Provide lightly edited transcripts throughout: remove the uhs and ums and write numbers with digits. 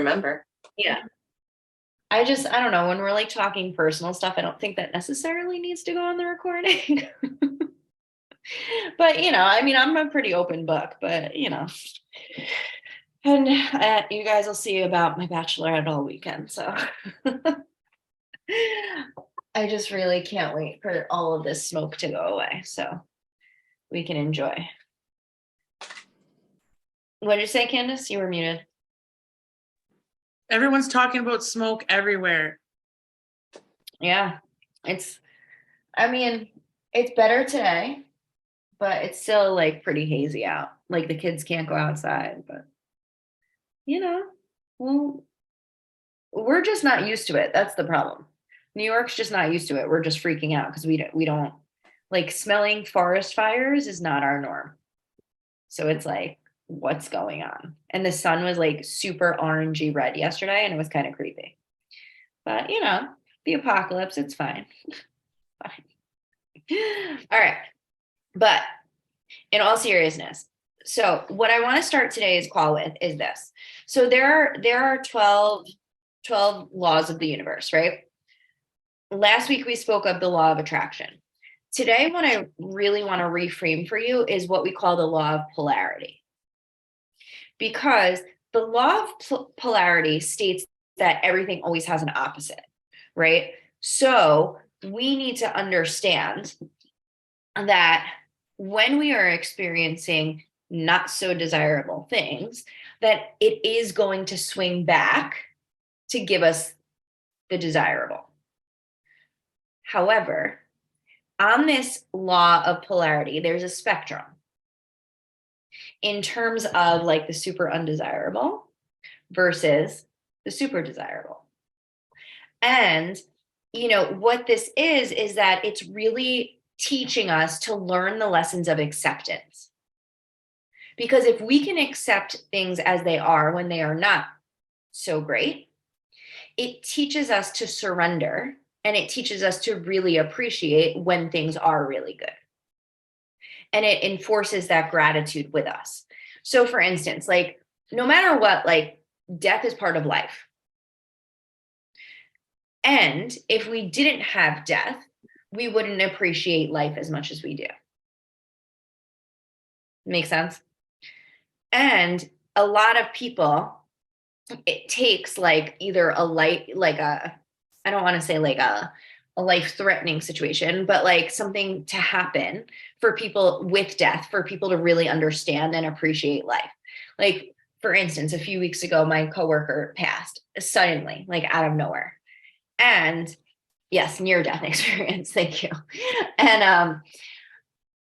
remember. Yeah. I don't know, when we're like talking personal stuff, I don't think that necessarily needs to go on the recording. But I mean, I'm a pretty open book, but and you guys will see about my bachelorette all weekend. So I just really can't wait for all of this smoke to go away so we can enjoy. What did you say, Candace? You were muted. Everyone's talking about smoke everywhere. Yeah, I mean, it's better today, but it's still like pretty hazy out. Like the kids can't go outside, but well, we're just not used to it. That's the problem. New York's just not used to it. We're just freaking out because we don't like smelling forest fires is not our norm. So it's like, what's going on? And the sun was like super orangey red yesterday, and it was kind of creepy. But the apocalypse, it's fine. Fine. All right. But in all seriousness, so what I want to start today's call with is this. So there are 12 laws of the universe, right? Last week we spoke of the law of attraction. Today, what I really want to reframe for you is what we call the law of polarity. Because the law of polarity states that everything always has an opposite, right? So we need to understand that when we are experiencing not so desirable things, that it is going to swing back to give us the desirable. However, on this law of polarity, there's a spectrum in terms of like the super undesirable versus the super desirable. And, what this is that it's really teaching us to learn the lessons of acceptance. Because if we can accept things as they are when they are not so great, it teaches us to surrender, and it teaches us to really appreciate when things are really good. And it enforces that gratitude with us. So for instance, like no matter what, like death is part of life. And if we didn't have death, we wouldn't appreciate life as much as we do. Make sense? And a lot of people, it takes like either a light, like I don't want to say like a life-threatening situation, but like something to happen for people with death, for people to really understand and appreciate life. Like, for instance, a few weeks ago, my coworker passed suddenly, like out of nowhere. And yes, near-death experience. Thank you. And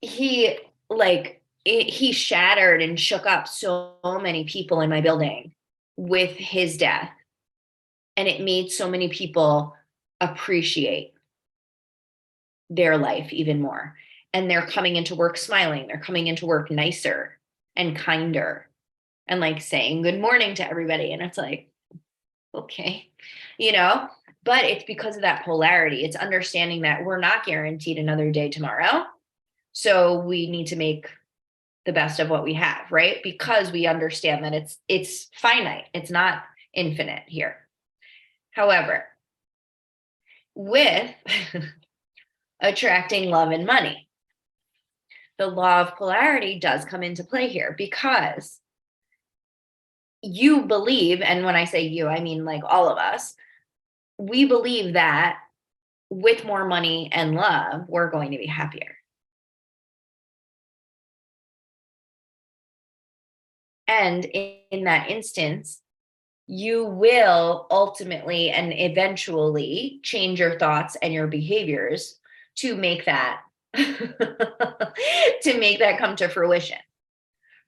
he he shattered and shook up so many people in my building with his death. And it made so many people appreciate their life even more. And they're coming into work smiling. They're coming into work nicer and kinder and like saying good morning to everybody. And it's like, okay, but it's because of that polarity. It's understanding that we're not guaranteed another day tomorrow. So we need to make the best of what we have, right? Because we understand that it's finite. It's not infinite here. However, with attracting love and money, the law of polarity does come into play here because you believe, and when I say you, I mean like all of us, we believe that with more money and love, we're going to be happier. And in that instance, you will ultimately and eventually change your thoughts and your behaviors to make that to make that come to fruition,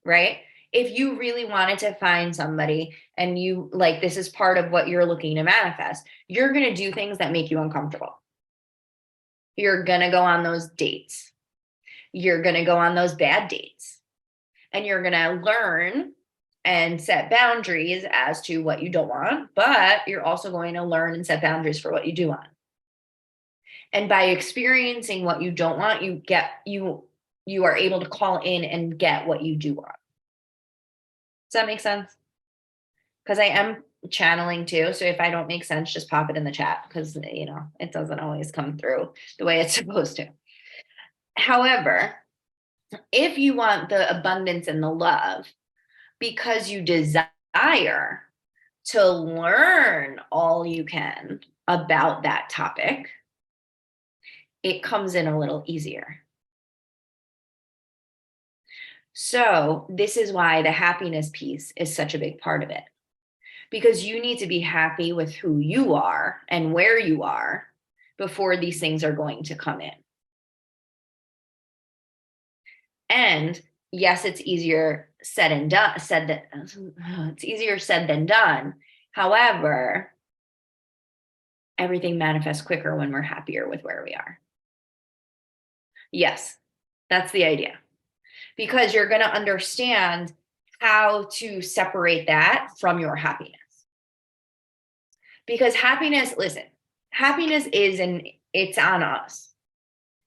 right? If you really wanted to find somebody and you like this is part of what you're looking to manifest, you're going to do things that make you uncomfortable. You're going to go on those dates. You're going to go on those bad dates. And you're going to learn and set boundaries as to what you don't want, but you're also going to learn and set boundaries for what you do want. And by experiencing what you don't want, you are able to call in and get what you do want. Does that make sense? Because I am channeling too. So if I don't make sense, just pop it in the chat because, it doesn't always come through the way it's supposed to. However, if you want the abundance and the love because you desire to learn all you can about that topic, it comes in a little easier. So this is why the happiness piece is such a big part of it, because you need to be happy with who you are and where you are before these things are going to come in. And yes, it's easier said and done, it's easier said than done. However, everything manifests quicker when we're happier with where we are. Yes, that's the idea. Because you're going to understand how to separate that from your happiness. Because happiness, listen, happiness it's on us.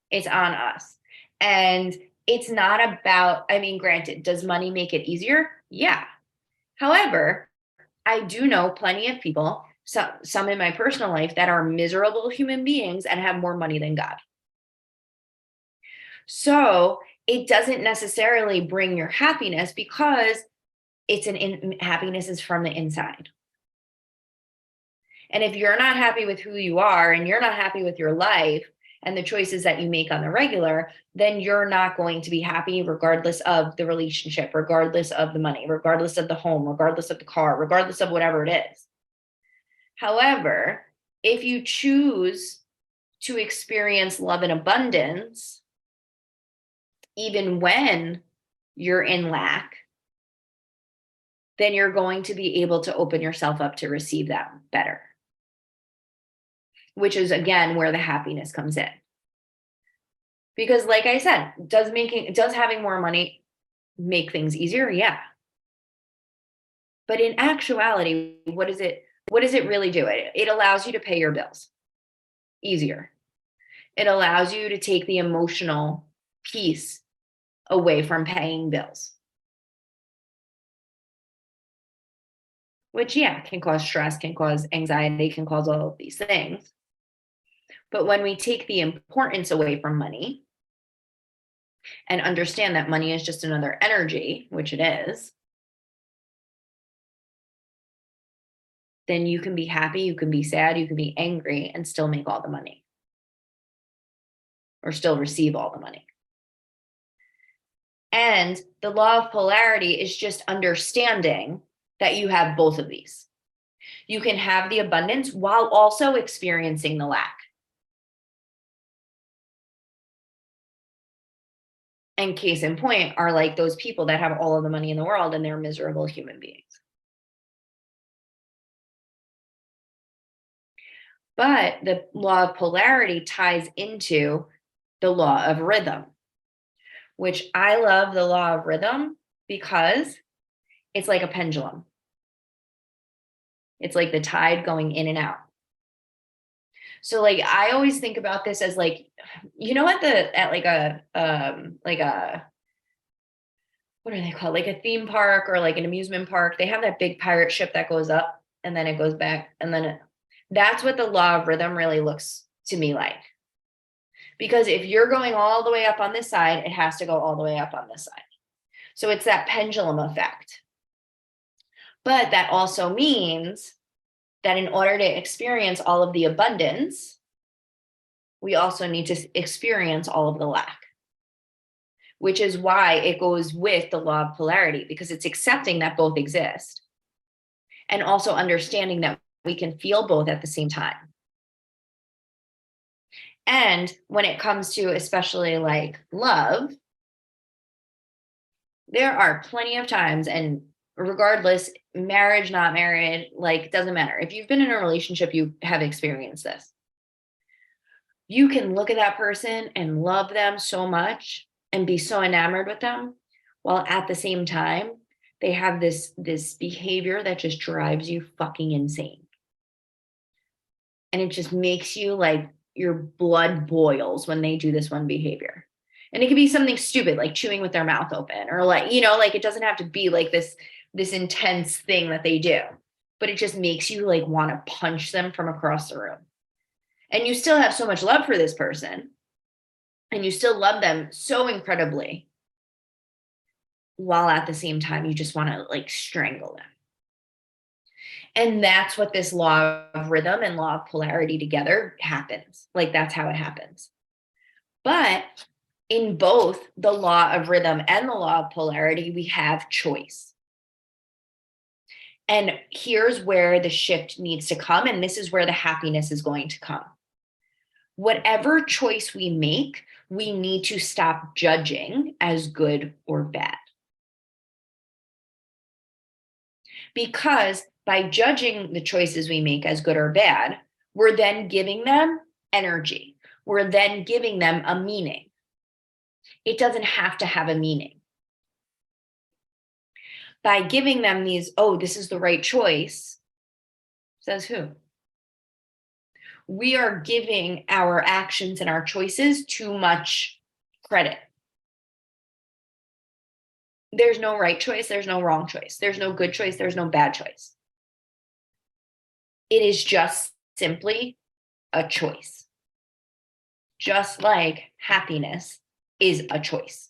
It's on us. And it's not about, granted, does money make it easier? Yeah. However, I do know plenty of people, some in my personal life, that are miserable human beings and have more money than God. So it doesn't necessarily bring your happiness because happiness is from the inside. And if you're not happy with who you are and you're not happy with your life and the choices that you make on the regular, then you're not going to be happy regardless of the relationship, regardless of the money, regardless of the home, regardless of the car, regardless of whatever it is. However, if you choose to experience love and abundance, even when you're in lack, then you're going to be able to open yourself up to receive that better. Which is, again, where the happiness comes in. Because like I said, does having more money make things easier? Yeah. But in actuality, what does it really do? It allows you to pay your bills easier. It allows you to take the emotional piece away from paying bills. Which, yeah, can cause stress, can cause anxiety, can cause all of these things. But when we take the importance away from money and understand that money is just another energy, which it is, then you can be happy, you can be sad, you can be angry, and still make all the money. Or still receive all the money. And the law of polarity is just understanding that you have both of these. You can have the abundance while also experiencing the lack. And case in point are like those people that have all of the money in the world and they're miserable human beings. But the law of polarity ties into the law of rhythm, which I love the law of rhythm because it's like a pendulum. It's like the tide going in and out. So like, I always think about this as like, what are they called? Like a theme park or like an amusement park. They have that big pirate ship that goes up and then it goes back. And then that's what the law of rhythm really looks to me like. Because if you're going all the way up on this side, it has to go all the way up on this side. So it's that pendulum effect. But that also means that in order to experience all of the abundance, we also need to experience all of the lack, which is why it goes with the law of polarity, because it's accepting that both exist and also understanding that we can feel both at the same time. And when it comes to especially like love, there are plenty of times, and regardless, marriage, not married, like doesn't matter. If you've been in a relationship, you have experienced this. You can look at that person and love them so much and be so enamored with them, while at the same time, they have this behavior that just drives you fucking insane. And it just makes you like your blood boils when they do this one behavior. And it could be something stupid, like chewing with their mouth open, or like, like it doesn't have to be like this intense thing that they do. but it just makes you like want to punch them from across the room. And you still have so much love for this person, and you still love them so incredibly, while at the same time you just want to like strangle them. And that's what this law of rhythm and law of polarity together happens. Like that's how it happens. But in both the law of rhythm and the law of polarity, we have choice. And here's where the shift needs to come. And this is where the happiness is going to come. Whatever choice we make, we need to stop judging as good or bad. Because by judging the choices we make as good or bad, we're then giving them energy. We're then giving them a meaning. It doesn't have to have a meaning. By giving them these, oh, this is the right choice, says who? We are giving our actions and our choices too much credit. There's no right choice. There's no wrong choice. There's no good choice. There's no bad choice. It is just simply a choice. Just like happiness is a choice.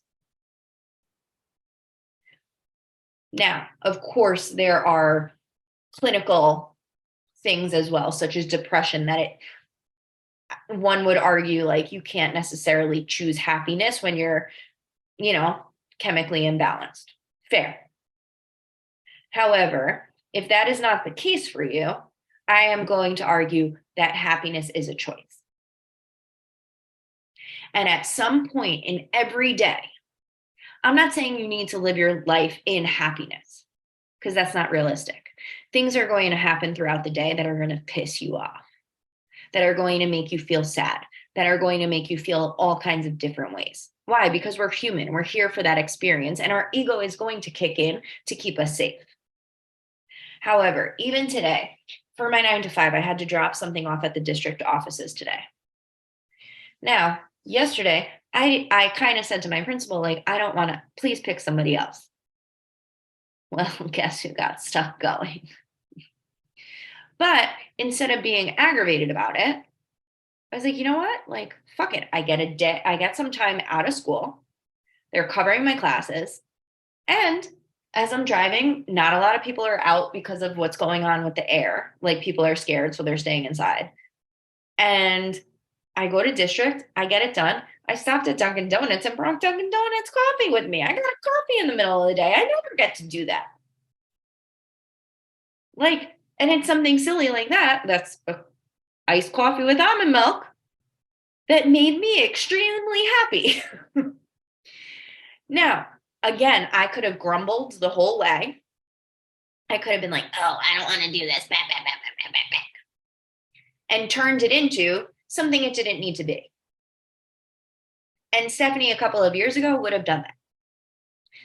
Now, of course, there are clinical things as well, such as depression, that one would argue like you can't necessarily choose happiness when you're, chemically imbalanced. Fair. However, if that is not the case for you, I am going to argue that happiness is a choice. And at some point in every day, I'm not saying you need to live your life in happiness, because that's not realistic. Things are going to happen throughout the day that are going to piss you off, that are going to make you feel sad, that are going to make you feel all kinds of different ways. Why? Because we're human. We're here for that experience, and our ego is going to kick in to keep us safe. However, even today, for my 9 to 5, I had to drop something off at the district offices today. Now, yesterday, I kind of said to my principal, like, I don't want to, please pick somebody else. Well, guess who got stuck going? But instead of being aggravated about it, I was like, you know what? Like, fuck it. I get some time out of school. They're covering my classes. And as I'm driving, not a lot of people are out because of what's going on with the air. Like, people are scared, so they're staying inside. And I go to district, I get it done. I stopped at Dunkin' Donuts and brought Dunkin' Donuts coffee with me. I got a coffee in the middle of the day. I never get to do that. Like, and it's something silly like that. That's iced coffee with almond milk that made me extremely happy. Now, again, I could have grumbled the whole way. I could have been like, oh, I don't want to do this. Bah, bah, bah, bah, bah, bah, and turned it into something it didn't need to be. And Stephanie a couple of years ago would have done that.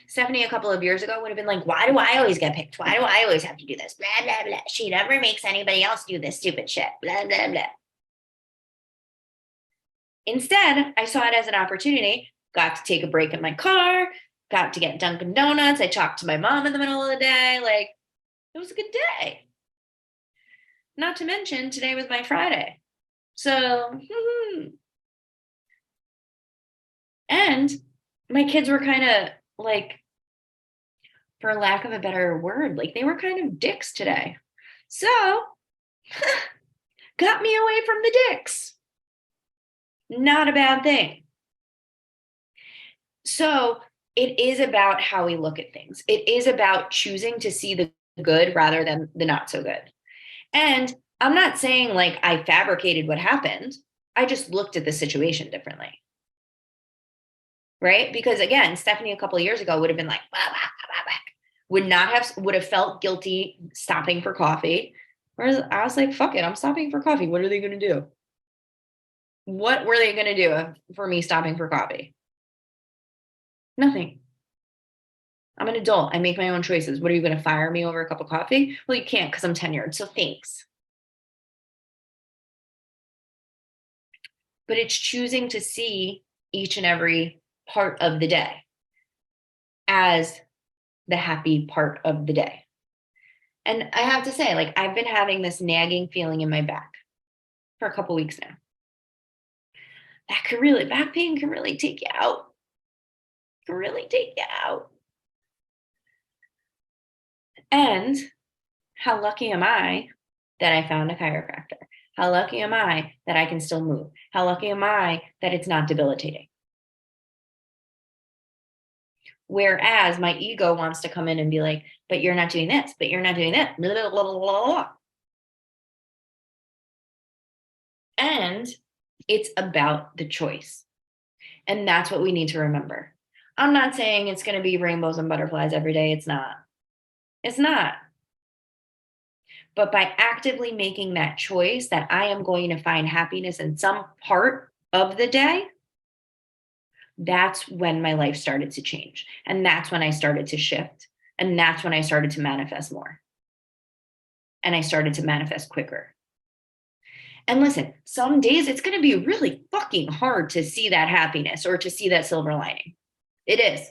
Stephanie a couple of years ago would have been like, why do I always get picked? Why do I always have to do this? Blah, blah, blah. She never makes anybody else do this stupid shit. Blah, blah, blah. Instead, I saw it as an opportunity, got to take a break in my car, got to get Dunkin' Donuts. I talked to my mom in the middle of the day. Like, it was a good day. Not to mention, today was my Friday. So, and my kids were kind of like, for lack of a better word, like they were kind of dicks today. So, got me away from the dicks. Not a bad thing. So, it is about how we look at things. It is about choosing to see the good rather than the not so good. And I'm not saying like I fabricated what happened. I just looked at the situation differently. Right? Because again, Stephanie a couple of years ago would have been like, bah, bah, bah, bah, would have felt guilty stopping for coffee. Whereas I was like, fuck it, I'm stopping for coffee. What are they going to do? What were they going to do for me stopping for coffee? Nothing. I'm an adult. I make my own choices. What are you going to fire me over a cup of coffee? Well, you can't because I'm tenured. So thanks. But it's choosing to see each and every part of the day as the happy part of the day. And I have to say, like, I've been having this nagging feeling in my back for a couple weeks now. Back pain can really take you out. Can really take you out. And how lucky am I that I found a chiropractor? How lucky am I that I can still move? How lucky am I that it's not debilitating? Whereas my ego wants to come in and be like, but you're not doing this, but you're not doing that. Blah, blah, blah, blah, blah. And it's about the choice. And that's what we need to remember. I'm not saying it's going to be rainbows and butterflies every day. It's not. It's not. But by actively making that choice that I am going to find happiness in some part of the day, that's when my life started to change. And that's when I started to shift. And that's when I started to manifest more. And I started to manifest quicker. And listen, some days it's going to be really fucking hard to see that happiness or to see that silver lining. It is.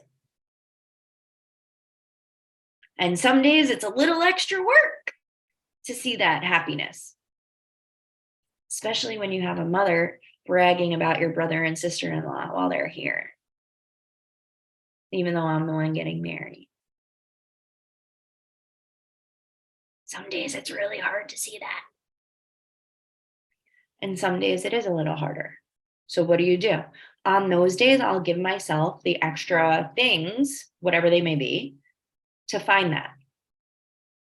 And some days it's a little extra work to see that happiness, especially when you have a mother bragging about your brother and sister-in-law while they're here, even though I'm the one getting married. Some days it's really hard to see that. And some days it is a little harder. So what do? On those days, I'll give myself the extra things, whatever they may be, to find that.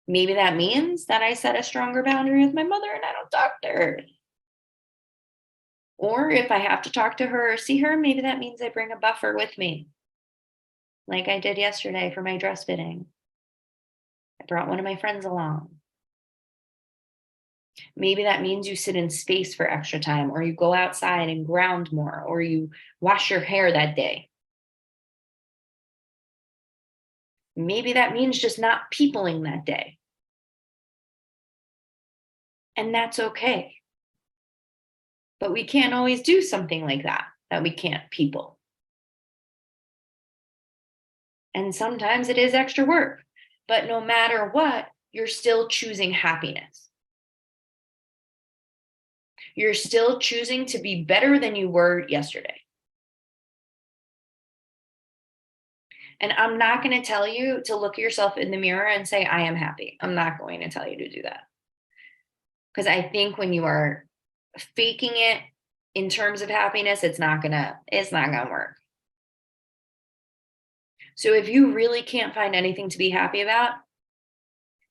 Maybe that means that I set a stronger boundary with my mother and I don't talk to her. Or if I have to talk to her or see her, maybe that means I bring a buffer with me. Like I did yesterday for my dress fitting. I brought one of my friends along. Maybe that means you sit in space for extra time, or you go outside and ground more, or you wash your hair that day. Maybe that means just not peopling that day. And that's okay. But we can't always do something like that we can't people. And sometimes it is extra work. But no matter what, you're still choosing happiness. You're still choosing to be better than you were yesterday. And I'm not going to tell you to look at yourself in the mirror and say, I am happy. I'm not going to tell you to do that. Because I think when you are faking it in terms of happiness, it's not gonna work. So if you really can't find anything to be happy about,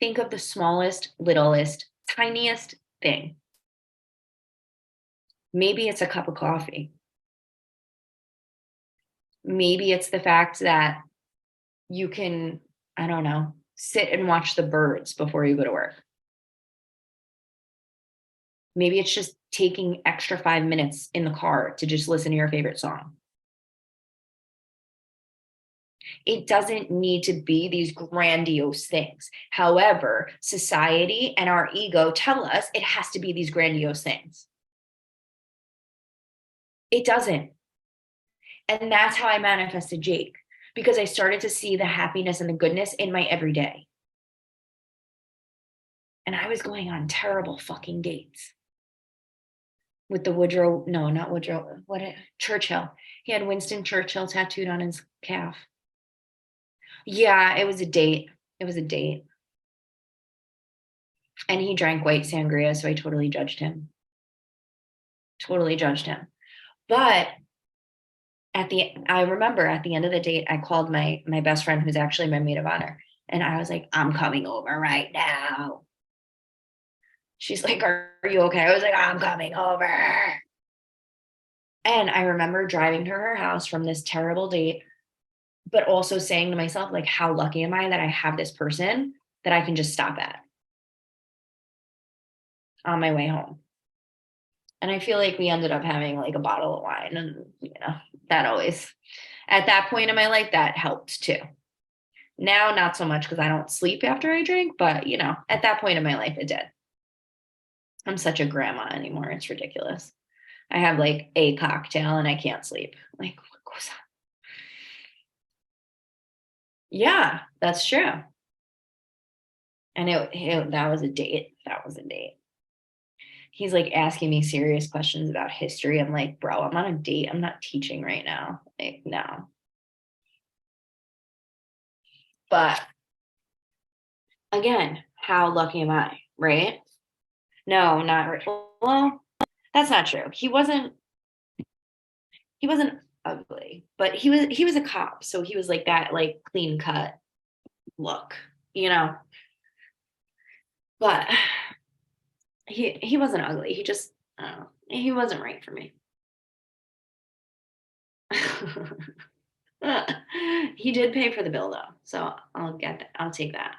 think of the smallest, littlest, tiniest thing. Maybe it's a cup of coffee. Maybe it's the fact that you can, I don't know, sit and watch the birds before you go to work. Maybe it's just taking extra 5 minutes in the car to just listen to your favorite song. It doesn't need to be these grandiose things. However, society and our ego tell us it has to be these grandiose things. It doesn't. And that's how I manifested Jake, because I started to see the happiness and the goodness in my everyday. And I was going on terrible fucking dates with the Woodrow, no, not Woodrow, Churchill. He had Winston Churchill tattooed on his calf. Yeah, it was a date. It was a date. And he drank white sangria, so I totally judged him. Totally judged him. But I remember at the end of the date, I called my best friend, who's actually my maid of honor. And I was like, I'm coming over right now. She's like, are you okay? I was like, I'm coming over. And I remember driving to her house from this terrible date, but also saying to myself, like, how lucky am I that I have this person that I can just stop at on my way home. And I feel like we ended up having like a bottle of wine, and that always, at that point in my life, that helped too. Now, not so much, because I don't sleep after I drink, but at that point in my life, it did. I'm such a grandma anymore. It's ridiculous. I have like a cocktail and I can't sleep. Like, what goes on? Yeah, that's true. And that was a date. That was a date. He's like asking me serious questions about history. I'm like, bro, I'm on a date. I'm not teaching right now. Like, no. But again, how lucky am I, right? No, not right. Well, that's not true. He wasn't ugly, but he was a cop, so he was like that, like clean cut look, you know. But he wasn't ugly. He just, I don't know, he wasn't right for me. He did pay for the bill though, so I'll get that. I'll take that.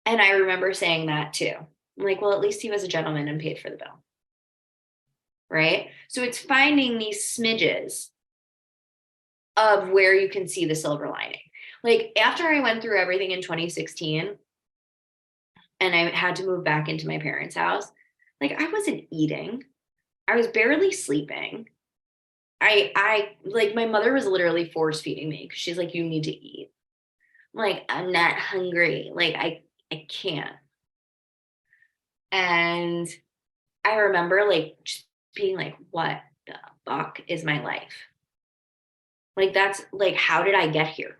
And I remember saying that too. I'm like, well, at least he was a gentleman and paid for the bill, right? So it's finding these smidges of where you can see the silver lining. Like after I went through everything in 2016 and I had to move back into my parents' house, like I wasn't eating. I was barely sleeping. I like my mother was literally force feeding me because she's like, you need to eat. I'm like, I'm not hungry. Like I can't. And I remember like just being like, what the fuck is my life? Like that's like, how did I get here?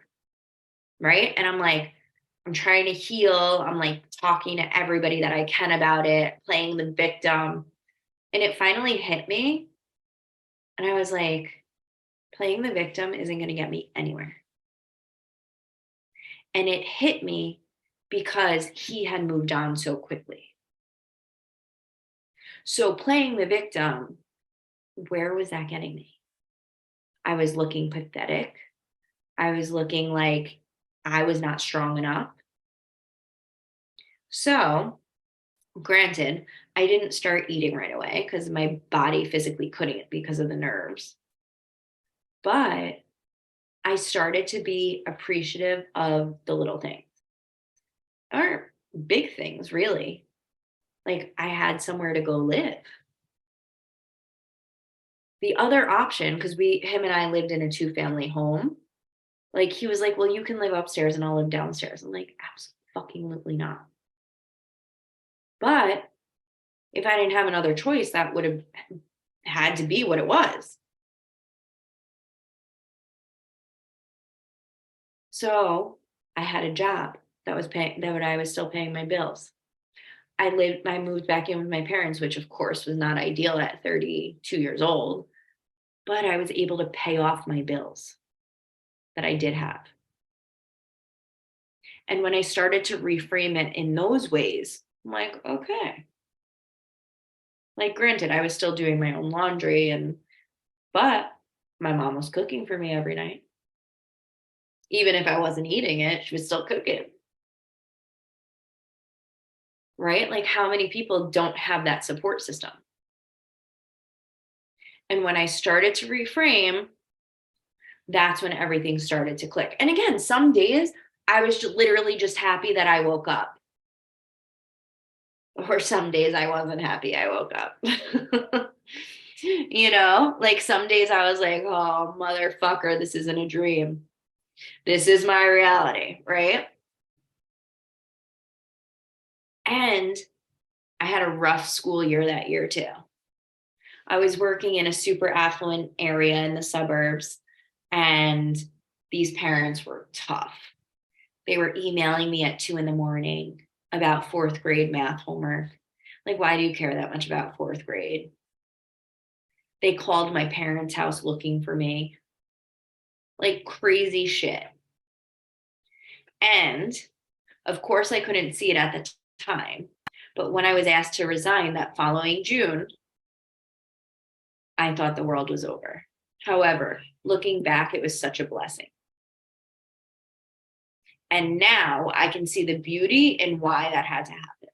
Right. And I'm like, I'm trying to heal. I'm like talking to everybody that I can about it, playing the victim. And it finally hit me. And I was like, playing the victim isn't going to get me anywhere. And it hit me because he had moved on so quickly. So playing the victim, where was that getting me? I was looking pathetic. I was looking like I was not strong enough. So, granted, I didn't start eating right away because my body physically couldn't because of the nerves. But I started to be appreciative of the little things or big things, really. Like I had somewhere to go live. The other option, because him and I lived in a two-family home, like he was like, well, you can live upstairs and I'll live downstairs. I'm like, absolutely not. But if I didn't have another choice, that would have had to be what it was. So I had a job that was paying that I was still paying my bills. I moved back in with my parents, which of course was not ideal at 32 years old, but I was able to pay off my bills that I did have. And when I started to reframe it in those ways, I'm like, okay. Like granted, I was still doing my own laundry but my mom was cooking for me every night. Even if I wasn't eating it, she was still cooking. Right? Like how many people don't have that support system? And when I started to reframe, that's when everything started to click. And again, some days I was literally just happy that I woke up. Or some days I wasn't happy I woke up. Like some days I was like, oh, motherfucker, this isn't a dream. This is my reality, right? And I had a rough school year that year too. I was working in a super affluent area in the suburbs, and these parents were tough. They were emailing me at 2 a.m. about fourth grade math homework. Like, why do you care that much about fourth grade? They called my parents' house looking for me. Like crazy shit. And of course, I couldn't see it at the time. But when I was asked to resign that following June, I thought the world was over. However, looking back, it was such a blessing. And now I can see the beauty in why that had to happen.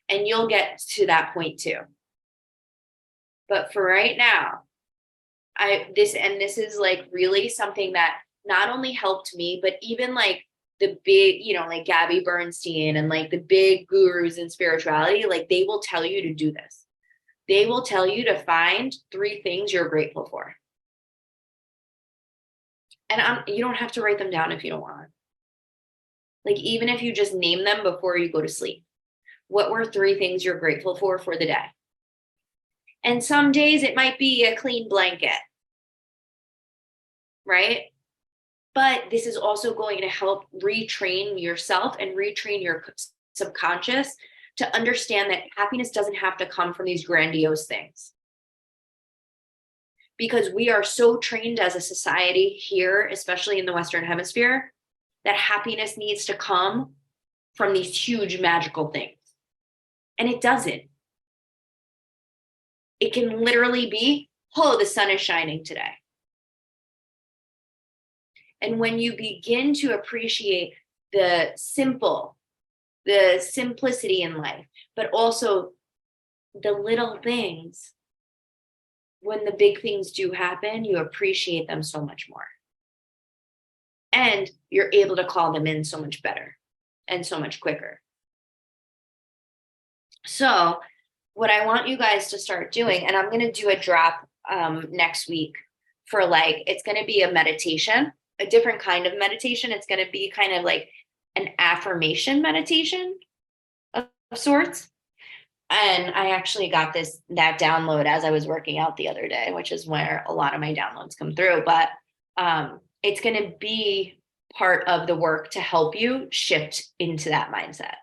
And you'll get to that point too. But for right now, this is like really something that not only helped me, but even like the big, like Gabby Bernstein and like the big gurus in spirituality, like they will tell you to do this. They will tell you to find 3 things you're grateful for. And you don't have to write them down if you don't want. Like, even if you just name them before you go to sleep. What were 3 things you're grateful for the day? And some days it might be a clean blanket, right? But this is also going to help retrain yourself and retrain your subconscious to understand that happiness doesn't have to come from these grandiose things. Because we are so trained as a society here, especially in the Western Hemisphere, that happiness needs to come from these huge magical things. And it doesn't. It can literally be, oh, the sun is shining today. And when you begin to appreciate the simplicity in life, but also the little things, when the big things do happen, you appreciate them so much more. And you're able to call them in so much better and so much quicker. So what I want you guys to start doing, and I'm going to do a drop next week for it's going to be a meditation, a different kind of meditation. It's going to be kind of like an affirmation meditation of sorts. And I actually got that download as I was working out the other day, which is where a lot of my downloads come through. But it's going to be part of the work to help you shift into that mindset.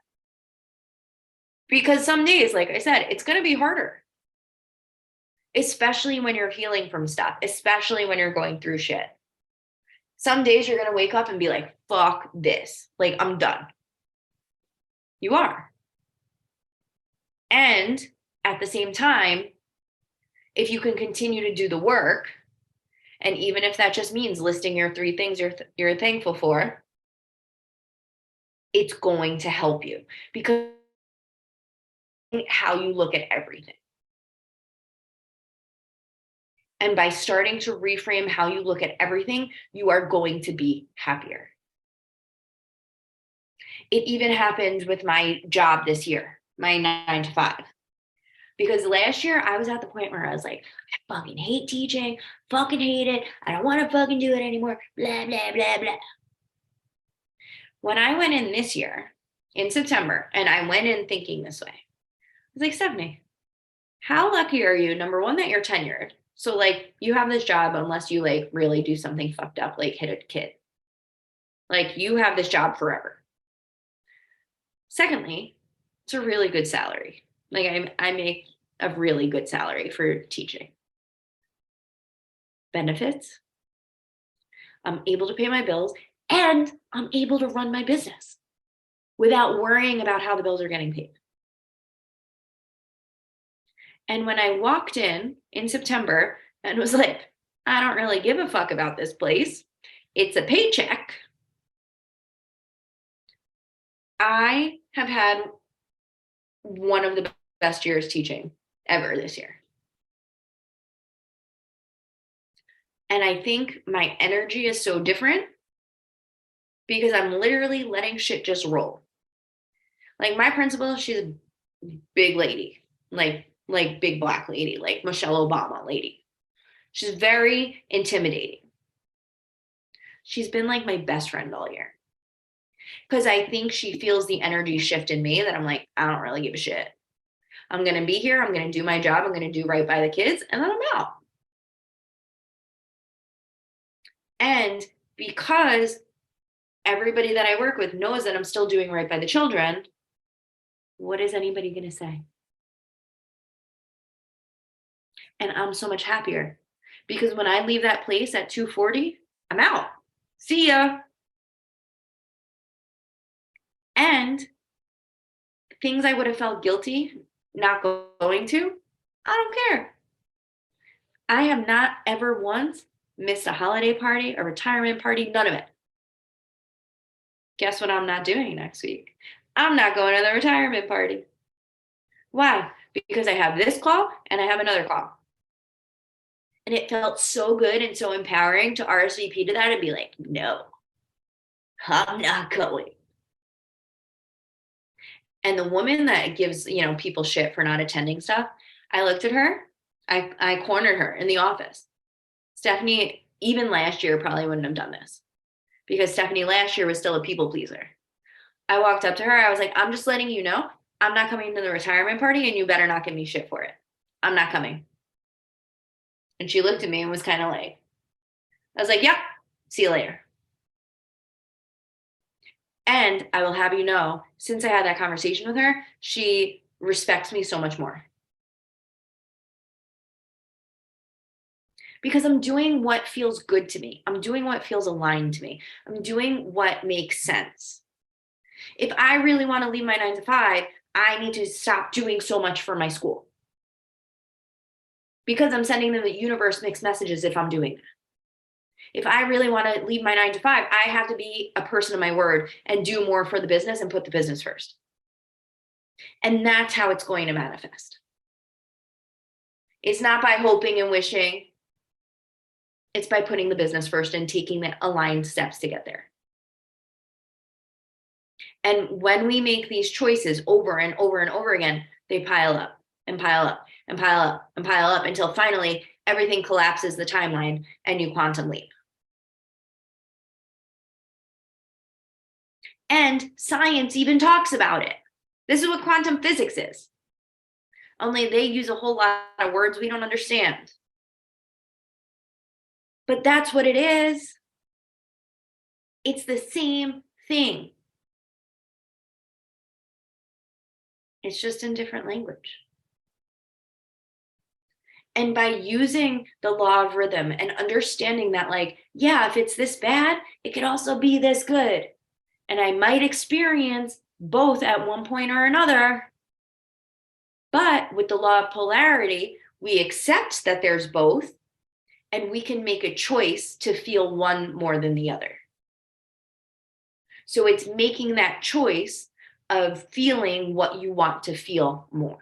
Because some days, like I said, it's going to be harder, especially when you're healing from stuff, especially when you're going through shit. Some days you're going to wake up and be like, fuck this. Like, I'm done. You are. And at the same time, if you can continue to do the work, and even if that just means listing your 3 things you're thankful for, it's going to help you, because how you look at everything. And by starting to reframe how you look at everything, you are going to be happier. It even happened with my job this year, my 9 to 5. Because last year I was at the point where I was like, I fucking hate teaching, fucking hate it. I don't want to fucking do it anymore, blah, blah, blah, blah. When I went in this year, in September, and I went in thinking this way, I was like, Stephanie, how lucky are you, number one, that you're tenured? So you have this job unless you really do something fucked up, like hit a kid. You have this job forever. Secondly, it's a really good salary. I make a really good salary for teaching. Benefits. I'm able to pay my bills, and I'm able to run my business without worrying about how the bills are getting paid. And when I walked in September and was like, I don't really give a fuck about this place, it's a paycheck, I have had one of the best years teaching ever this year. And I think my energy is so different because I'm literally letting shit just roll. My principal, she's a big lady, like big black lady, like Michelle Obama lady. She's very intimidating. She's been my best friend all year. Because I think she feels the energy shift in me that I'm like, I don't really give a shit. I'm going to be here. I'm going to do my job. I'm going to do right by the kids. And then I'm out. And because everybody that I work with knows that I'm still doing right by the children, what is anybody going to say? And I'm so much happier because when I leave that place at 2:40, I'm out. See ya. And things I would have felt guilty not going to, I don't care. I have not ever once missed a holiday party, a retirement party, none of it. Guess what I'm not doing next week? I'm not going to the retirement party. Why? Because I have this call and I have another call. And it felt so good and so empowering to RSVP to that and be like, no, I'm not going. And the woman that gives, people shit for not attending stuff, I looked at her, I cornered her in the office. Stephanie, even last year, probably wouldn't have done this because Stephanie last year was still a people pleaser. I walked up to her. I was like, I'm just letting you know, I'm not coming to the retirement party and you better not give me shit for it. I'm not coming. And she looked at me and was kind of like, I was like, yep, see you later. And I will have you know, since I had that conversation with her, she respects me so much more. Because I'm doing what feels good to me. I'm doing what feels aligned to me. I'm doing what makes sense. If I really want to leave my 9 to 5, I need to stop doing so much for my school because I'm sending them the universe mixed messages if I'm doing that. If I really want to leave my 9 to 5, I have to be a person of my word and do more for the business and put the business first. And that's how it's going to manifest. It's not by hoping and wishing. It's by putting the business first and taking the aligned steps to get there. And when we make these choices over and over and over again, they pile up and pile up and pile up and pile up until finally everything collapses the timeline and you quantum leap. And science even talks about it. This is what quantum physics is. Only they use a whole lot of words we don't understand. But that's what it is. It's the same thing. It's just in different language. And by using the law of rhythm and understanding that, like, yeah, if it's this bad, it could also be this good. And I might experience both at one point or another. But with the law of polarity, we accept that there's both, and we can make a choice to feel one more than the other. So it's making that choice of feeling what you want to feel more.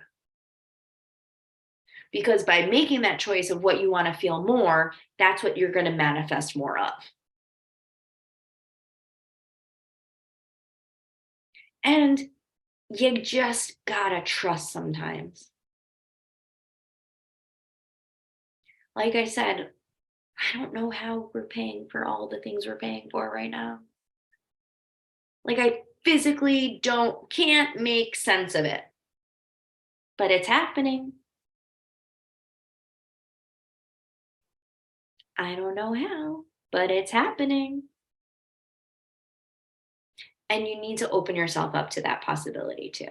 Because by making that choice of what you want to feel more, that's what you're going to manifest more of. And you just gotta trust sometimes. Like I said, I don't know how we're paying for all the things we're paying for right now. Like I physically can't make sense of it. But it's happening. I don't know how, but it's happening. And you need to open yourself up to that possibility too.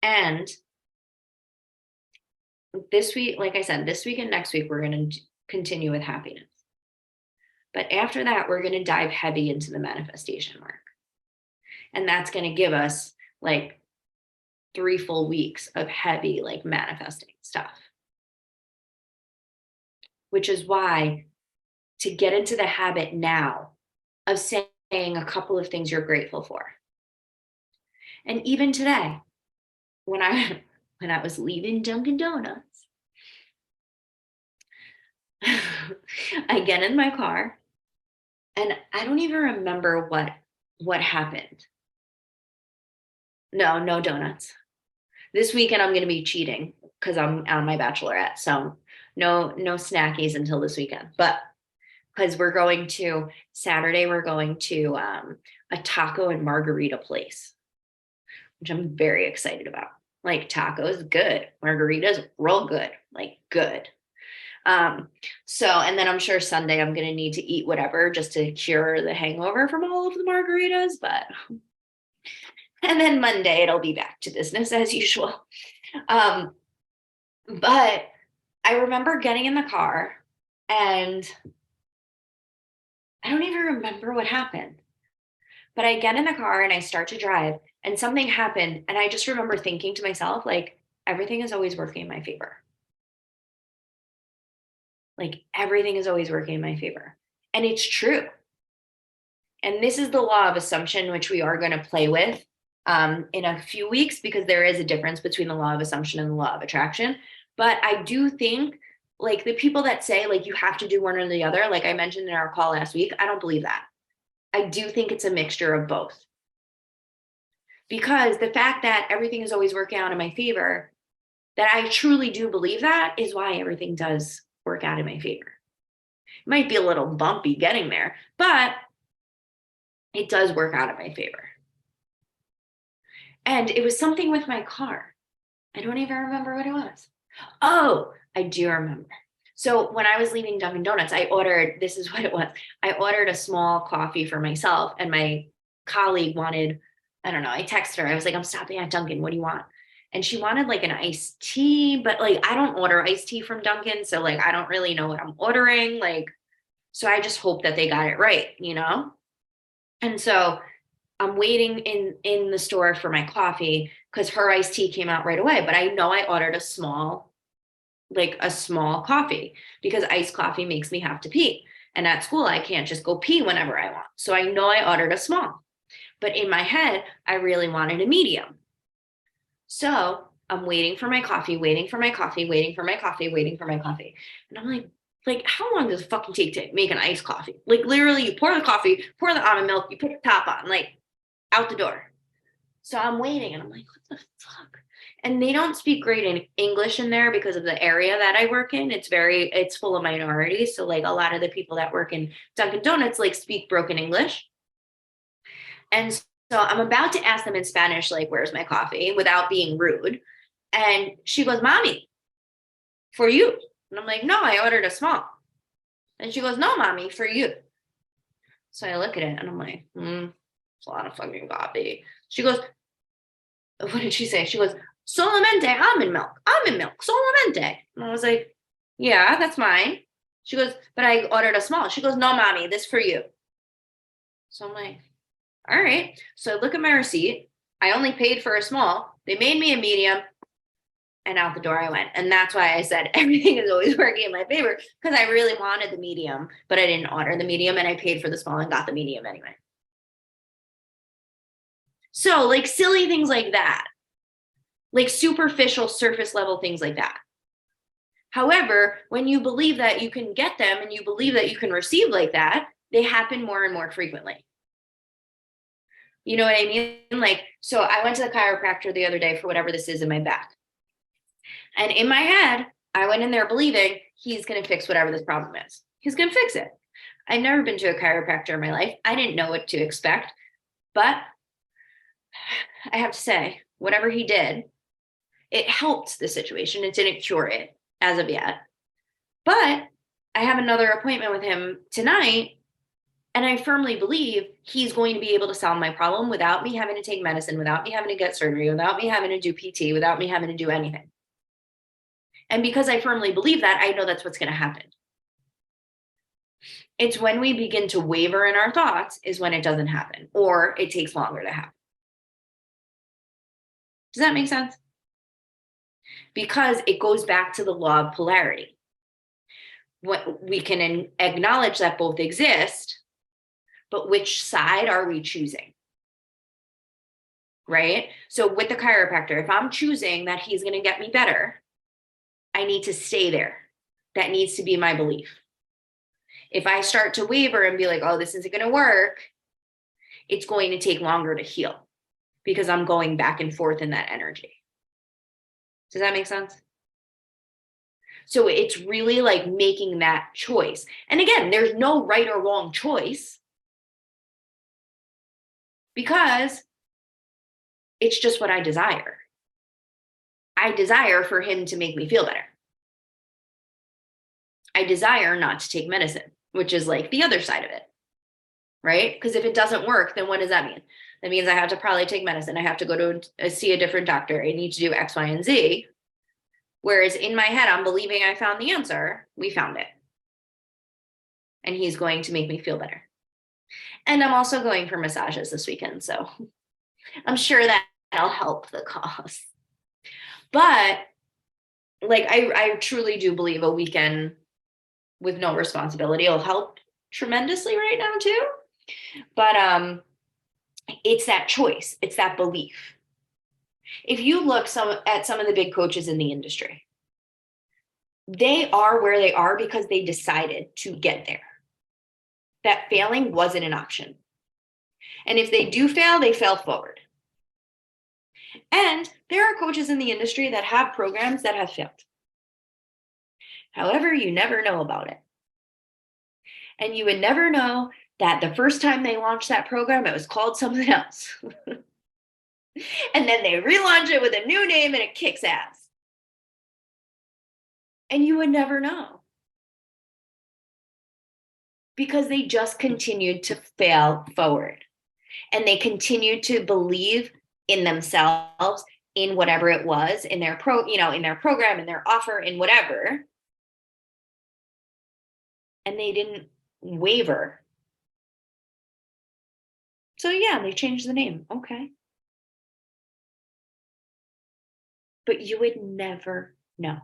And this week, like I said, this week and next week, we're going to continue with happiness. But after that, we're going to dive heavy into the manifestation work. And that's going to give us like 3 full weeks of heavy, like manifesting stuff. Which is why to get into the habit now of saying a couple of things you're grateful for. And even today, when I was leaving Dunkin' Donuts, I get in my car and I don't even remember what happened. No donuts. This weekend I'm going to be cheating because I'm on my bachelorette. So no snackies until this weekend. But because Saturday, we're going to a taco and margarita place, which I'm very excited about. Like tacos, good. Margaritas, real good. Like good. And then I'm sure Sunday I'm going to need to eat whatever just to cure the hangover from all of the margaritas. And then Monday it'll be back to business as usual. But I remember getting in the car and I don't even remember what happened, but I get in the car and I start to drive and something happened. And I just remember thinking to myself, like, everything is always working in my favor. Like everything is always working in my favor. And it's true. And this is the law of assumption, which we are going to play with in a few weeks, because there is a difference between the law of assumption and the law of attraction. But I do think like the people that say like you have to do one or the other, like I mentioned in our call last week, I don't believe that. I do think it's a mixture of both. Because the fact that everything is always working out in my favor, that I truly do believe that, is why everything does work out in my favor. It might be a little bumpy getting there, but it does work out in my favor. And it was something with my car. I don't even remember what it was. Oh, I do remember. So when I was leaving Dunkin' Donuts, this is what it was. I ordered a small coffee for myself, and my colleague wanted, I don't know, I texted her. I was like, I'm stopping at Dunkin'. What do you want? And she wanted like an iced tea, but like I don't order iced tea from Dunkin'. So like I don't really know what I'm ordering. Like, so I just hope that they got it right, you know? And so I'm waiting in the store for my coffee because her iced tea came out right away. But I know I ordered a small coffee because iced coffee makes me have to pee. And at school, I can't just go pee whenever I want. So I know I ordered a small. But in my head, I really wanted a medium. So I'm waiting for my coffee, waiting for my coffee, waiting for my coffee, waiting for my coffee. And I'm like, how long does it fucking take to make an iced coffee? Like literally you pour the coffee, pour the almond milk, you put the top on, like out the door. So I'm waiting and I'm like, what the fuck? And they don't speak great in English in there because of the area that I work in. It's full of minorities. So like a lot of the people that work in Dunkin' Donuts like speak broken English. And so I'm about to ask them in Spanish, like, where's my coffee without being rude. And she goes, Mommy, for you. And I'm like, no, I ordered a small. And she goes, no, Mommy, for you. So I look at it and I'm like, it's a lot of fucking coffee. She goes, what did she say? She goes, solamente almond milk, solamente. And I was like, yeah, that's mine. She goes, but I ordered a small. She goes, no, Mommy, this for you. So I'm like, all right. So I look at my receipt. I only paid for a small. They made me a medium. And out the door I went. And that's why I said everything is always working in my favor, because I really wanted the medium, but I didn't order the medium and I paid for the small and got the medium anyway. So like silly things like that, like superficial surface level things like that. However, when you believe that you can get them and you believe that you can receive like that, they happen more and more frequently. You know what I mean? Like, so I went to the chiropractor the other day for whatever this is in my back. And in my head, I went in there believing he's going to fix whatever this problem is. He's going to fix it. I've never been to a chiropractor in my life. I didn't know what to expect. But I have to say, whatever he did, it helped the situation. It didn't cure it as of yet. But I have another appointment with him tonight. And I firmly believe he's going to be able to solve my problem without me having to take medicine, without me having to get surgery, without me having to do PT, without me having to do anything. And because I firmly believe that, I know that's what's going to happen. It's when we begin to waver in our thoughts is when it doesn't happen, or it takes longer to happen. Does that make sense? Because it goes back to the law of polarity. We can acknowledge that both exist, but which side are we choosing? Right? So with the chiropractor, if I'm choosing that he's going to get me better, I need to stay there. That needs to be my belief. If I start to waver and be like, oh, this isn't going to work, it's going to take longer to heal because I'm going back and forth in that energy. Does that make sense? So it's really like making that choice. And again, there's no right or wrong choice because it's just what I desire. I desire for him to make me feel better. I desire not to take medicine, which is like the other side of it, right? Because if it doesn't work, then what does that mean? That means I have to probably take medicine. I have to go to see a different doctor. I need to do X, Y, and Z. Whereas in my head, I'm believing I found the answer. We found it. And he's going to make me feel better. And I'm also going for massages this weekend. So I'm sure that'll help the cause. But like, I truly do believe a weekend with no responsibility will help tremendously right now too. But it's that choice. It's that belief. If you look at some of the big coaches in the industry, they are where they are because they decided to get there. That failing wasn't an option. And if they do fail, they fail forward. And there are coaches in the industry that have programs that have failed. However, you never know about it. And you would never know that the first time they launched that program, it was called something else. And then they relaunch it with a new name and it kicks ass. And you would never know because they just continued to fail forward and they continued to believe in themselves, in whatever it was, in their in their program, in their offer, in whatever. And they didn't waver. So yeah, they changed the name. Okay. But you would never know.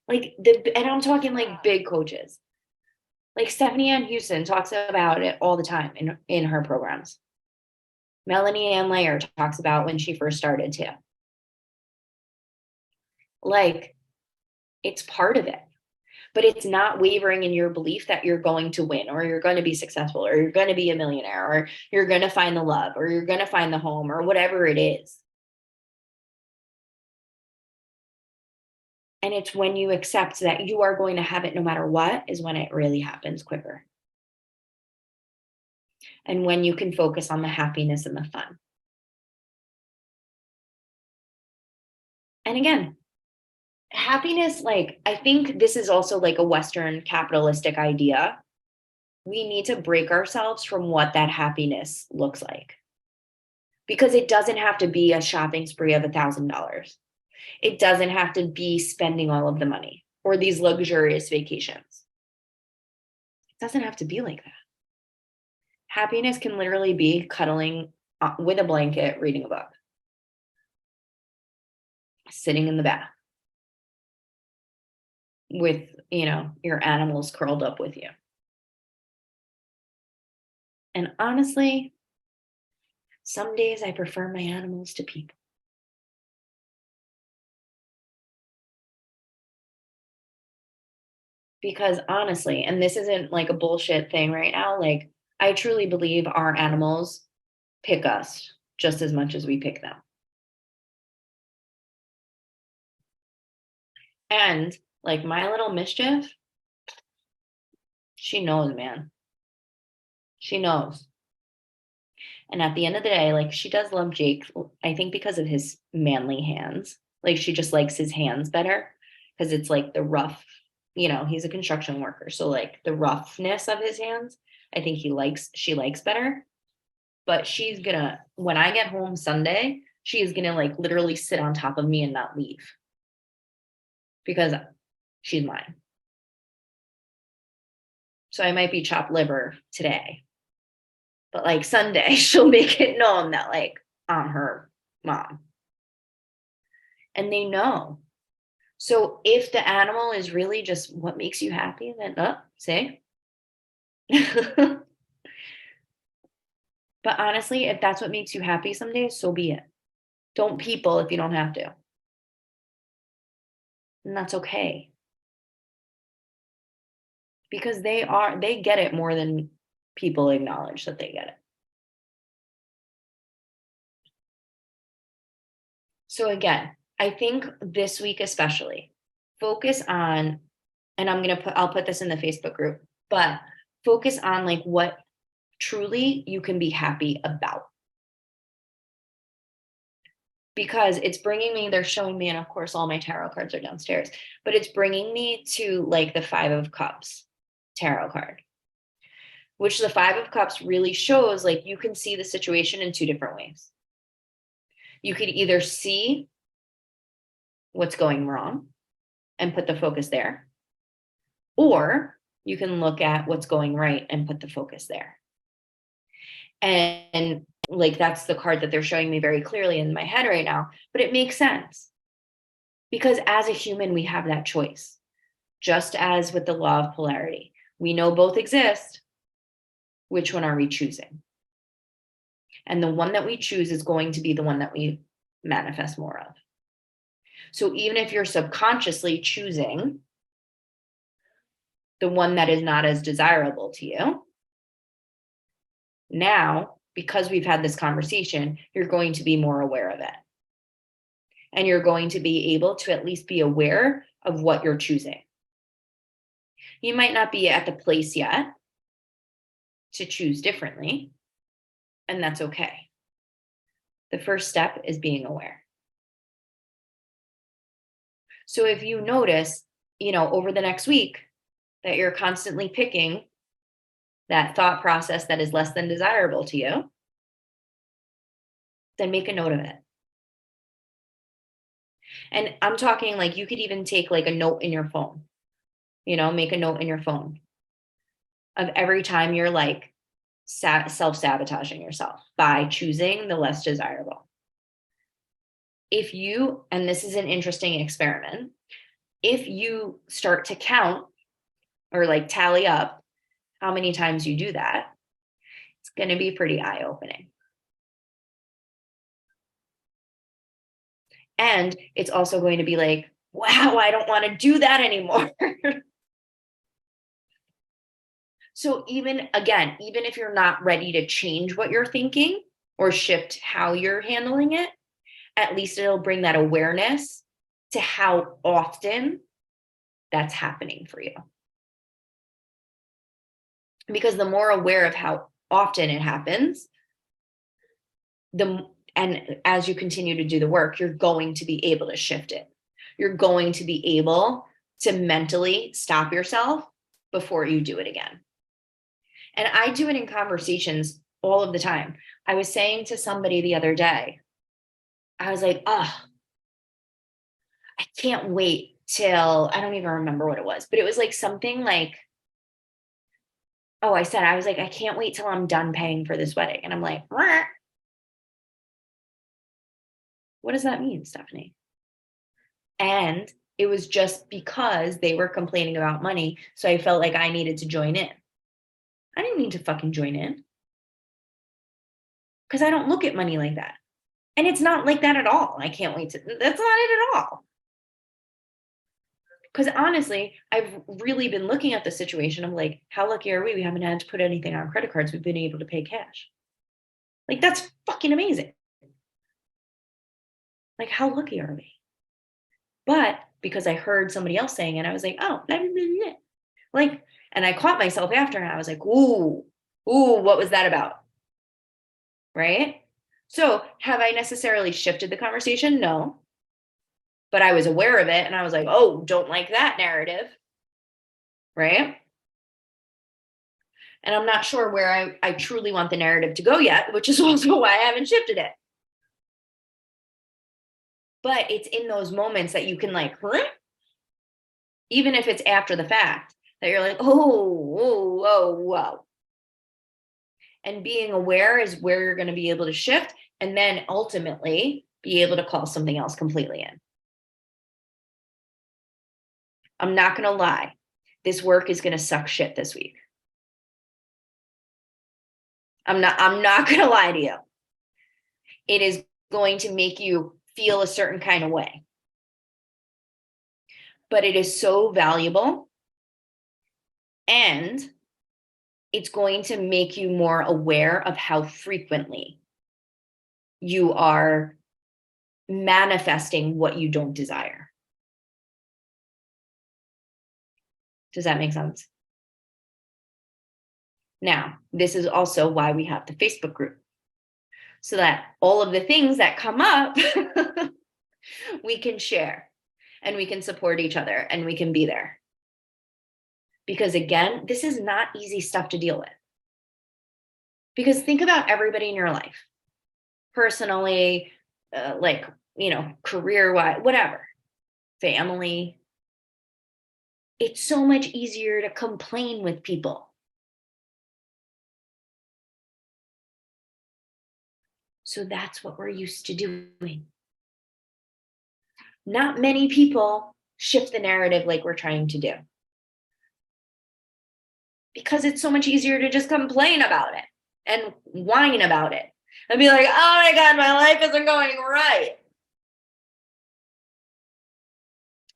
And I'm talking like big coaches. Like Stephanie Ann Houston talks about it all the time in her programs. Melanie Ann Layer talks about when she first started too. Like, it's part of it, but it's not wavering in your belief that you're going to win or you're going to be successful or you're going to be a millionaire or you're going to find the love or you're going to find the home or whatever it is. And it's when you accept that you are going to have it no matter what is when it really happens quicker. And when you can focus on the happiness and the fun. And again, happiness, like, I think this is also like a Western capitalistic idea. We need to break ourselves from what that happiness looks like. Because it doesn't have to be a shopping spree of $1,000. It doesn't have to be spending all of the money or these luxurious vacations. It doesn't have to be like that. Happiness can literally be cuddling with a blanket, reading a book, sitting in the bath with, your animals curled up with you. And honestly, some days I prefer my animals to people. Because honestly, and this isn't like a bullshit thing right now, like I truly believe our animals pick us just as much as we pick them. And like my little mischief, she knows, man. She knows. And at the end of the day, like she does love Jake, I think because of his manly hands. Like she just likes his hands better because it's like the rough, he's a construction worker. So like the roughness of his hands, I think she likes better. But when I get home Sunday, she's gonna like literally sit on top of me and not leave because she's mine. So I might be chopped liver today, but like Sunday, she'll make it known that like I'm her mom. And they know. So if the animal is really just what makes you happy, then see? But honestly, if that's what makes you happy some days, so be it. Don't people if you don't have to. And that's okay. Because they get it more than people acknowledge that they get it. So again, I think this week especially, focus on, and I'll put this in the Facebook group, but focus on like what truly you can be happy about. Because it's bringing me, they're showing me, and of course all my tarot cards are downstairs, but it's bringing me to like the 5 of Cups tarot card, which the 5 of Cups really shows like you can see the situation in 2 different ways. You could either see what's going wrong and put the focus there, or you can look at what's going right and put the focus there. And like that's the card that they're showing me very clearly in my head right now, but it makes sense because as a human, we have that choice. Just as with the law of polarity, we know both exist. Which one are we choosing? And the one that we choose is going to be the one that we manifest more of. So even if you're subconsciously choosing the one that is not as desirable to you, now, because we've had this conversation, you're going to be more aware of it. And you're going to be able to at least be aware of what you're choosing. You might not be at the place yet to choose differently, and that's okay. The first step is being aware. So if you notice, over the next week that you're constantly picking that thought process that is less than desirable to you, then make a note of it. And I'm talking like you could even take like a note in your phone, make a note in your phone of every time you're like self-sabotaging yourself by choosing the less desirable. If you, and this is an interesting experiment, if you start to count or like tally up how many times you do that, it's going to be pretty eye-opening. And it's also going to be like, wow, I don't want to do that anymore. So even if you're not ready to change what you're thinking or shift how you're handling it, at least it'll bring that awareness to how often that's happening for you. Because the more aware of how often it happens, and as you continue to do the work, you're going to be able to shift it. You're going to be able to mentally stop yourself before you do it again. And I do it in conversations all of the time. I was saying to somebody the other day, I was like, oh, I can't wait till, I don't even remember what it was, but it was like something like, I was like, I can't wait till I'm done paying for this wedding. And I'm like, what does that mean, Stephanie? And it was just because they were complaining about money. So I felt like I needed to join in. I didn't need to fucking join in because I don't look at money like that. And it's not like that at all. I can't wait to, that's not it at all. Because honestly, I've really been looking at the situation. I'm like, how lucky are we? We haven't had to put anything on credit cards. We've been able to pay cash. Like, that's fucking amazing. Like, how lucky are we? But because I heard somebody else saying it, I was like, oh, like, and I caught myself after, and I was like, ooh, what was that about? Right? So have I necessarily shifted the conversation? No. But I was aware of it, and I was like, oh, don't like that narrative. Right? And I'm not sure where I truly want the narrative to go yet, which is also why I haven't shifted it. But it's in those moments that you can like, even if it's after the fact, that you're like, whoa. And being aware is where you're going to be able to shift and then ultimately be able to call something else completely in. I'm not going to lie. This work is going to suck shit this week. I'm not going to lie to you. It is going to make you feel a certain kind of way. But it is so valuable, and it's going to make you more aware of how frequently you are manifesting what you don't desire. Does that make sense? Now, this is also why we have the Facebook group, so that all of the things that come up, we can share and we can support each other and we can be there. Because again, this is not easy stuff to deal with. Because think about everybody in your life, personally, career-wise, whatever, family. It's so much easier to complain with people. So that's what we're used to doing. Not many people shift the narrative like we're trying to do. Because it's so much easier to just complain about it and whine about it and be like, oh my God, my life isn't going right.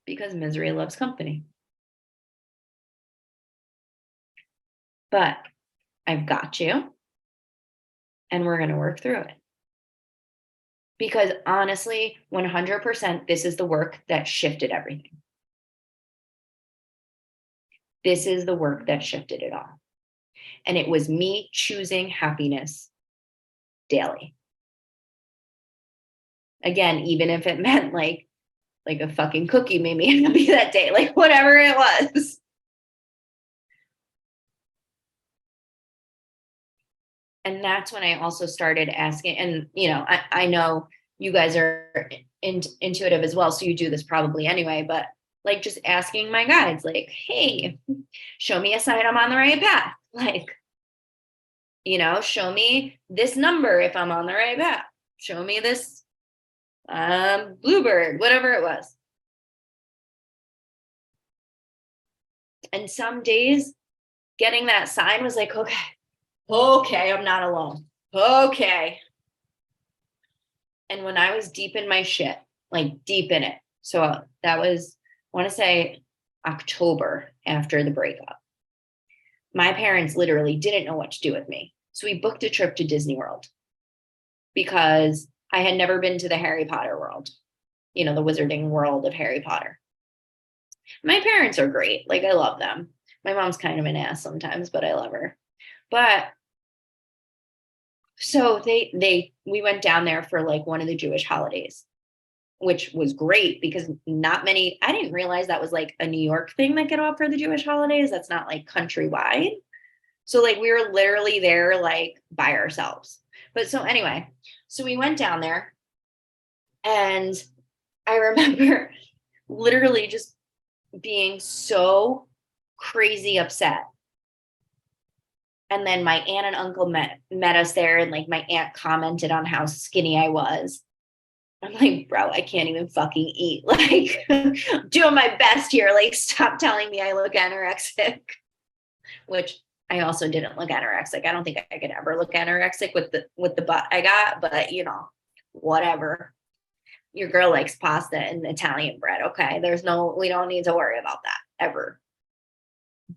Because misery loves company. But I've got you, and we're going to work through it. Because honestly, 100%, this is the work that shifted everything. This is the work that shifted it all. And it was me choosing happiness daily. Again, even if it meant like a fucking cookie made me happy that day, like whatever it was. And that's when I also started asking, and I know you guys are intuitive as well, so you do this probably anyway, but like just asking my guides, like, hey, show me a sign I'm on the right path. Like, show me this number if I'm on the right path. Show me this bluebird, whatever it was. And some days getting that sign was like, okay, I'm not alone. Okay. And when I was deep in my shit, like deep in it, so that was, I want to say October after the breakup, my parents literally didn't know what to do with me. So we booked a trip to Disney World because I had never been to the Harry Potter world, the wizarding world of Harry Potter. My parents are great. Like, I love them. My mom's kind of an ass sometimes, but I love her. But so we went down there for like one of the Jewish holidays, which was great because I didn't realize that was like a New York thing that get off for the Jewish holidays. That's not like countrywide. So like we were literally there like by ourselves. But so anyway, so we went down there and I remember literally just being so crazy upset. And then my aunt and uncle met us there, and like my aunt commented on how skinny I was. I'm like, bro, I can't even fucking eat. Like, doing my best here. Like, stop telling me I look anorexic. Which I also didn't look anorexic. I don't think I could ever look anorexic with the butt I got, but whatever. Your girl likes pasta and Italian bread. Okay. We don't need to worry about that ever.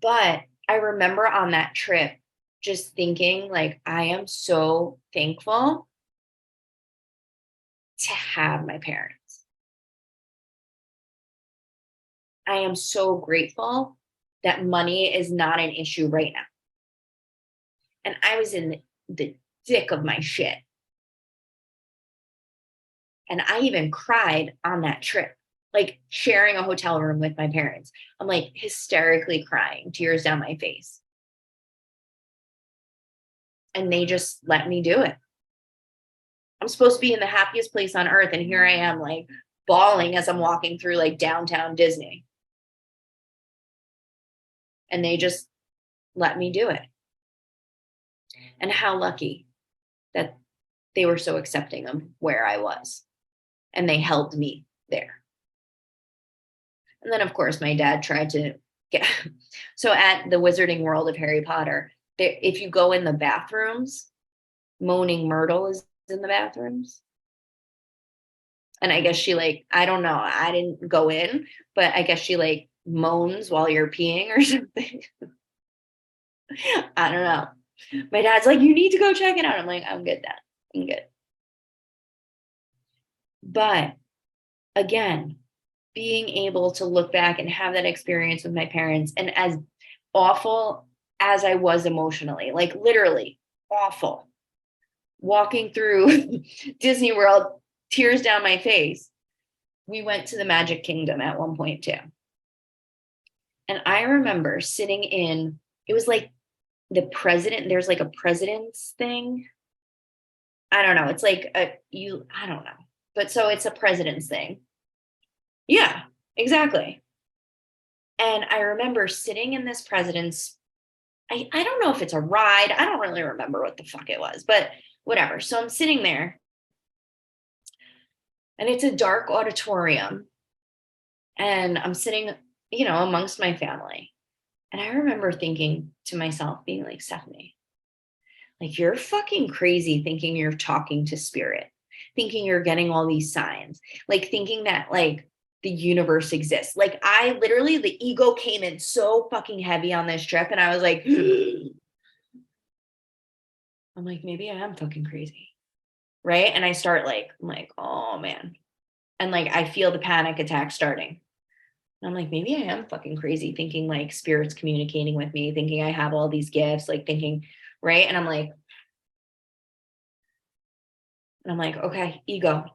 But I remember on that trip just thinking like, I am so thankful to have my parents. I am so grateful that money is not an issue right now. And I was in the thick of my shit. And I even cried on that trip, like sharing a hotel room with my parents. I'm like hysterically crying, tears down my face. And they just let me do it. I'm supposed to be in the happiest place on earth. And here I am like bawling as I'm walking through like downtown Disney. And they just let me do it. And how lucky that they were so accepting of where I was. And they held me there. And then, of course, my dad tried to get. So at the Wizarding World of Harry Potter, if you go in the bathrooms, Moaning Myrtle is in the bathrooms. And I guess she like, I don't know, I didn't go in, but I guess she like moans while you're peeing or something. I don't know. My dad's like, you need to go check it out. I'm like, I'm good, Dad. I'm good. But again, being able to look back and have that experience with my parents, and as awful as I was emotionally, like literally awful, walking through Disney World, tears down my face, we went to the Magic Kingdom at one point too. And I remember sitting in, it was like there's like a president's thing. I don't know. It's like I don't know. But so it's a president's thing. Yeah, exactly. And I remember sitting in this president's, I don't know if it's a ride. I don't really remember what the fuck it was, but whatever. So I'm sitting there and it's a dark auditorium and I'm sitting, amongst my family. And I remember thinking to myself, being like, Stephanie, like you're fucking crazy thinking you're talking to spirit, thinking you're getting all these signs, like thinking that like the universe exists. Like I literally, the ego came in so fucking heavy on this trip. And I was like, I'm like, maybe I am fucking crazy. Right. And I start like, I'm like, oh man. And like, I feel the panic attack starting. And I'm like, maybe I am fucking crazy thinking like spirit's communicating with me, thinking I have all these gifts, like thinking, right? And I'm like, okay, ego,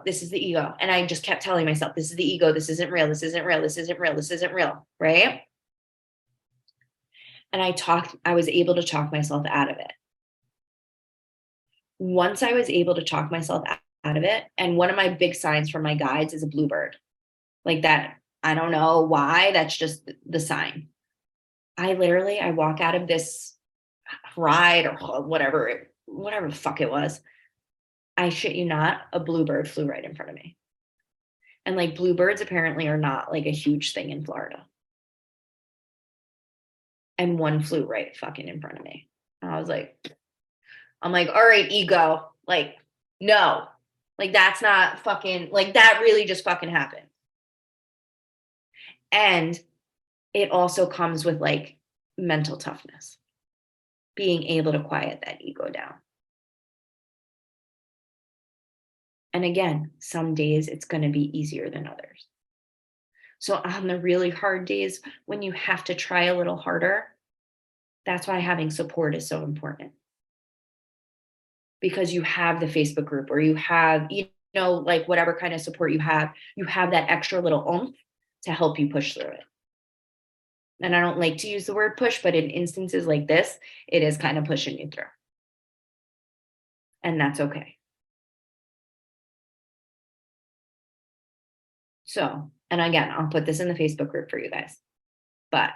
this is the ego. And I just kept telling myself, this is the ego, this isn't real, this isn't real, this isn't real, this isn't real, right? And I was able to talk myself out of it. Once I was able to talk myself out of it, and one of my big signs from my guides is a bluebird. Like that, I don't know why, that's just the sign. I walk out of this ride or whatever the fuck it was. I shit you not, a bluebird flew right in front of me. And like bluebirds apparently are not like a huge thing in Florida. And one flew right fucking in front of me. And I'm like, all right, ego, like, no, like that's not fucking, like that really just fucking happened. And it also comes with like mental toughness, being able to quiet that ego down. And again, some days it's going to be easier than others. So on the really hard days when you have to try a little harder, that's why having support is so important. Because you have the Facebook group or you have, like whatever kind of support you have that extra little oomph to help you push through it. And I don't like to use the word push, but in instances like this, it is kind of pushing you through. And that's okay. So, and again, I'll put this in the Facebook group for you guys. But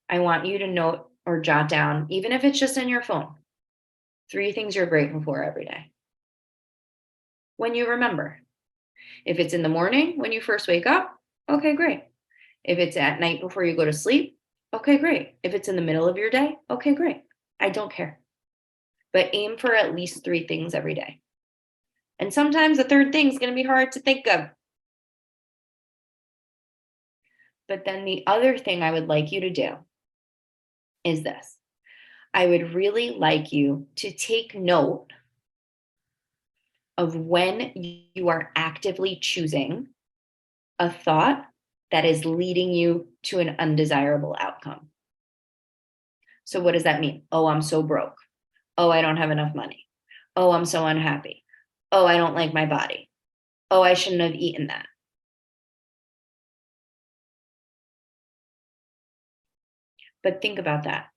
I want you to note or jot down, even if it's just in your phone, 3 things you're grateful for every day. When you remember, if it's in the morning when you first wake up, okay, great. If it's at night before you go to sleep, okay, great. If it's in the middle of your day, okay, great. I don't care. But aim for at least 3 things every day. And sometimes the third thing is going to be hard to think of. But then the other thing I would like you to do is this. I would really like you to take note of when you are actively choosing a thought that is leading you to an undesirable outcome. So, what does that mean? Oh, I'm so broke. Oh, I don't have enough money. Oh, I'm so unhappy. Oh, I don't like my body. Oh, I shouldn't have eaten that. But think about that.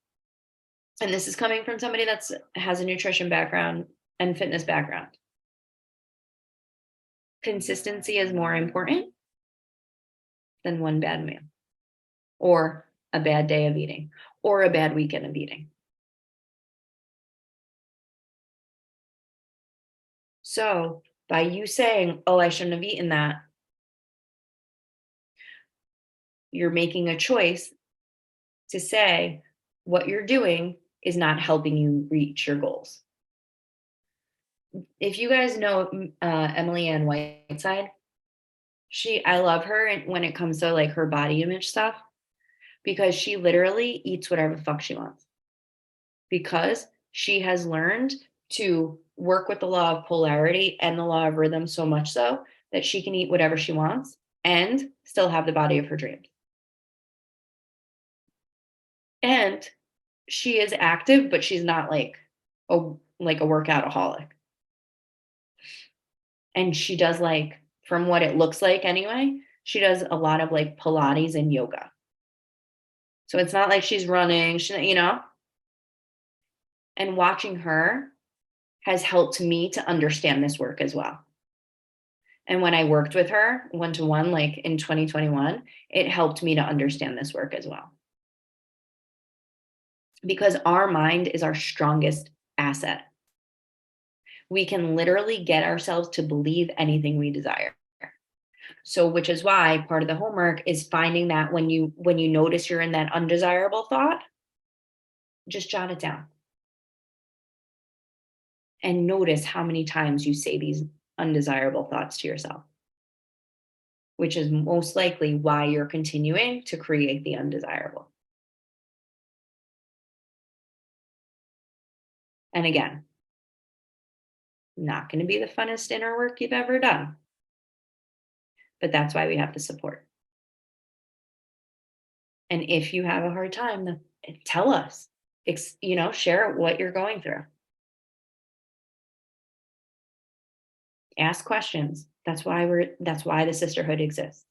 And this is coming from somebody that has a nutrition background and fitness background. Consistency is more important than one bad meal or a bad day of eating or a bad weekend of eating. So, by you saying, oh, I shouldn't have eaten that, you're making a choice to say what you're doing is not helping you reach your goals. If you guys know Emily Ann Whiteside, I love her when it comes to like her body image stuff because she literally eats whatever the fuck she wants because she has learned to work with the law of polarity and the law of rhythm so much so that she can eat whatever she wants and still have the body of her dreams. And she is active, but she's not like a workoutaholic. And she does like, from what it looks like anyway, she does a lot of like Pilates and yoga. So it's not like she's running, and watching her has helped me to understand this work as well. And when I worked with her one to one, like in 2021, it helped me to understand this work as well. Because our mind is our strongest asset. We can literally get ourselves to believe anything we desire. So, which is why part of the homework is finding that when you notice you're in that undesirable thought, just jot it down. And notice how many times you say these undesirable thoughts to yourself, which is most likely why you're continuing to create the undesirable. And again, not going to be the funnest inner work you've ever done. But that's why we have the support. And if you have a hard time, tell us. Share what you're going through. Ask questions. That's why the sisterhood exists.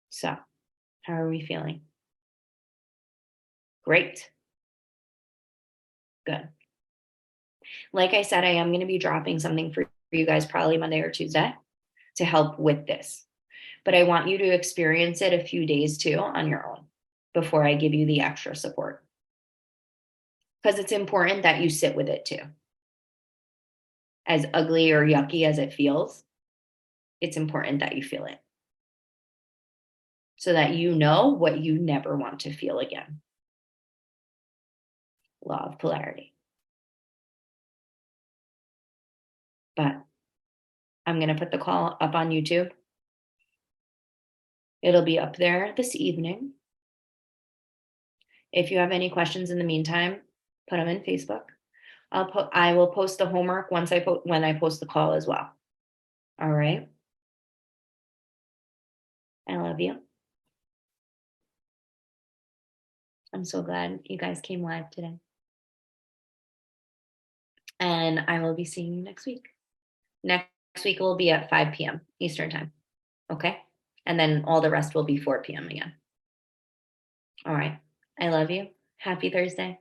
So, how are we feeling? Great. Good. Like I said, I am going to be dropping something for you guys probably Monday or Tuesday to help with this. But I want you to experience it a few days too on your own before I give you the extra support. Because it's important that you sit with it too. As ugly or yucky as it feels, it's important that you feel it. So that you know what you never want to feel again. Law of polarity. But I'm going to put the call up on YouTube. It'll be up there this evening. If you have any questions in the meantime, put them in Facebook. I will post the homework when I post the call as well. All right. I love you. I'm so glad you guys came live today. And I will be seeing you next week. Next week will be at 5 p.m. Eastern time. Okay. And then all the rest will be 4 p.m. again. All right. I love you. Happy Thursday.